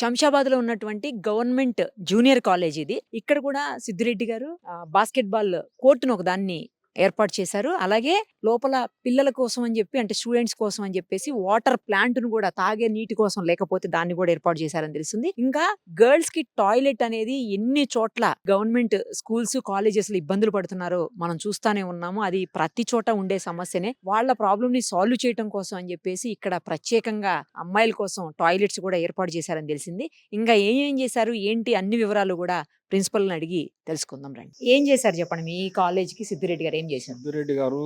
శంషాబాద్‌లో ఉన్నటువంటి government junior college ఇది. ఇక్కడ కూడా సిద్దిరెడ్డి గారు బాస్కెట్ బాల్ కోర్ట్‌ని ఒకదాన్ని ఏర్పాటు చేశారు. అలాగే లోపల పిల్లల కోసం అని చెప్పి అంటే స్టూడెంట్స్ కోసం అని చెప్పేసి వాటర్ ప్లాంట్‌ను కూడా తాగే నీటి కోసం లేకపోతే దాన్ని కూడా ఏర్పాటు చేశారని తెలుస్తుంది. ఇంకా గర్ల్స్‌కి టాయిలెట్ అనేది ఎన్ని చోట్ల గవర్నమెంట్ స్కూల్స్, కాలేజెస్‌లో ఇబ్బందులు పడుతున్నారో మనం చూస్తానే ఉన్నాము. అది ప్రతి చోట ఉండే సమస్యనే. వాళ్ళ ప్రాబ్లమ్‌ని సాల్వ్ చేయటం కోసం అని చెప్పేసి ఇక్కడ ప్రత్యేకంగా అమ్మాయిల కోసం టాయిలెట్స్ కూడా ఏర్పాటు చేశారని తెలిసింది. ఇంకా ఏం చేశారు, ఏంటి అన్ని వివరాలు కూడా ప్రిన్సిపల్‌ని అడిగి తెలుసుకుందాం రండి. ఏం చేశారు చెప్పండి? మీ కాలేజ్‌కి సిద్దిరెడ్డి గారు ఏం చేశారు? సిద్దిరెడ్డి గారు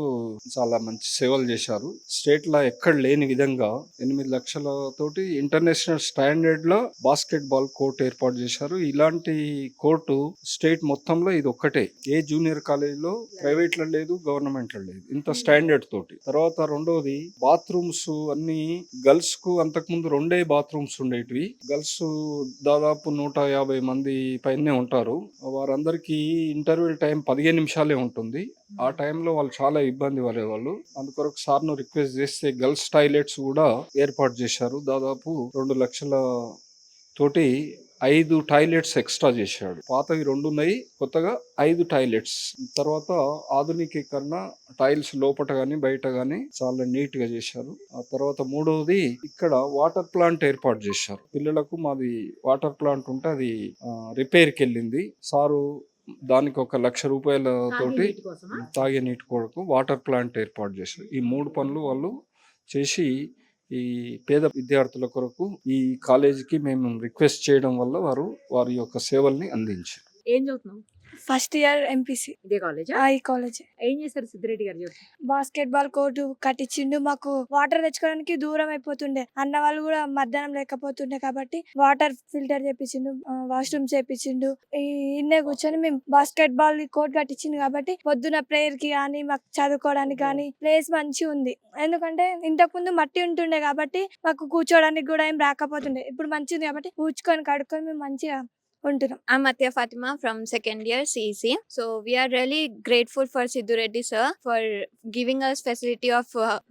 చాలా మంచి సేవలు చేశారు. స్టేట్ లో ఎక్కడ లేని విధంగా 8 లక్షలతోటి ఇంటర్నేషనల్ స్టాండర్డ్ లో బాస్కెట్ బాల్ కోర్ట్ ఏర్పాటు చేశారు. ఇలాంటి కోర్టు స్టేట్ మొత్తంలో ఇది ఒక్కటే. ఏ జూనియర్ కాలేజ్ లో ప్రైవేట్ లో లేదు, గవర్నమెంట్ లో లేదు. ఇంత స్టాండర్డ్ తోటి. తర్వాత రెండోది బాత్రూమ్స్ అన్ని గర్ల్స్ కు అంతకు ముందు 2 బాత్రూమ్స్ ఉండేటివి. గర్ల్స్ దాదాపు 150 మంది పైనే ఉంటారు. వారందరికీ ఇంటర్వ్యూ టైం 15 నిమిషాలే ఉంటుంది. ఆ టైంలో వాళ్ళు చాలా ఇబ్బంది పడేవాళ్ళు. అందుకొరకు సార్ను రిక్వెస్ట్ చేస్తే గర్ల్స్ టాయిలెట్స్ కూడా ఏర్పాటు చేశారు. దాదాపు 2 లక్షల తోటి 5 టాయిలెట్స్ ఎక్స్ట్రా చేశాడు. పాతవి 2 ఉన్నాయి, కొత్తగా 5 టాయిలెట్స్. తర్వాత ఆధునికీకరణ, టైల్స్ లోపట గాని బయట గాని చాలా నీట్ గా చేశారు. ఆ తర్వాత మూడవది ఇక్కడ వాటర్ ప్లాంట్ ఏర్పాటు చేశారు. పిల్లలకు మాది వాటర్ ప్లాంట్ ఉంటే అది రిపేర్కి వెళ్ళింది. సారు దానికి 1,00,000 రూపాయలతోటి తాగే నీటి కొరకు వాటర్ ప్లాంట్ ఏర్పాటు చేశారు. ఈ 3 పనులు వాళ్ళు చేసి ఈ పేద విద్యార్థుల కొరకు ఈ కాలేజీకి మేము రిక్వెస్ట్ చేయడం వల్ల వారి యొక్క సేవల్ని అందించారు. ఏం చదువుతున్నావు? First year MPC. ఇదే కాలేజా? ఈ కాలేజ్. ఏం చేశారు సిద్దిరెడ్డి గారు చెప్పు? బాస్కెట్ బాల్ కోర్టు కట్టించిండు. మాకు వాటర్ తెచ్చుకోవడానికి దూరం అయిపోతుండే. అన్న వాళ్ళు కూడా మధ్యాహ్నం లేకపోతుండే కాబట్టి వాటర్ ఫిల్టర్ చేపించిండు, వాష్రూమ్ చేపించిండు. ఇన్నే కూర్చొని మేము బాస్కెట్ బాల్ కోర్ట్ కట్టించిండు కాబట్టి పొద్దున ప్రేయర్ కి కానీ మాకు చదువుకోవడానికి కానీ ప్లేస్ మంచిగా ఉంది. ఎందుకంటే ఇంతకు ముందు మట్టి ఉంటుండే కాబట్టి మాకు కూర్చోడానికి కూడా ఏం రాకపోతుండే. ఇప్పుడు మంచిది కాబట్టి కూర్చుకొని కడుక్కొని మేము మంచిగా ఉంటున్నాం. I'm Atya Fatima from second year CEC. So we are really grateful for Sidhu Reddy sir for giving us facility of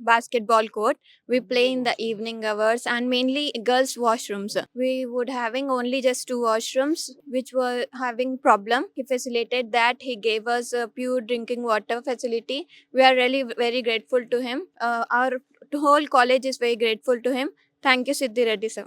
basketball court. We play in the evening hours and mainly girls washrooms. We would having only just 2 washrooms which were having problem. He facilitated that. He gave us a pure drinking water facility. We are really very grateful to him. Our whole college is very grateful to him. Thank you Sidhu Reddy sir.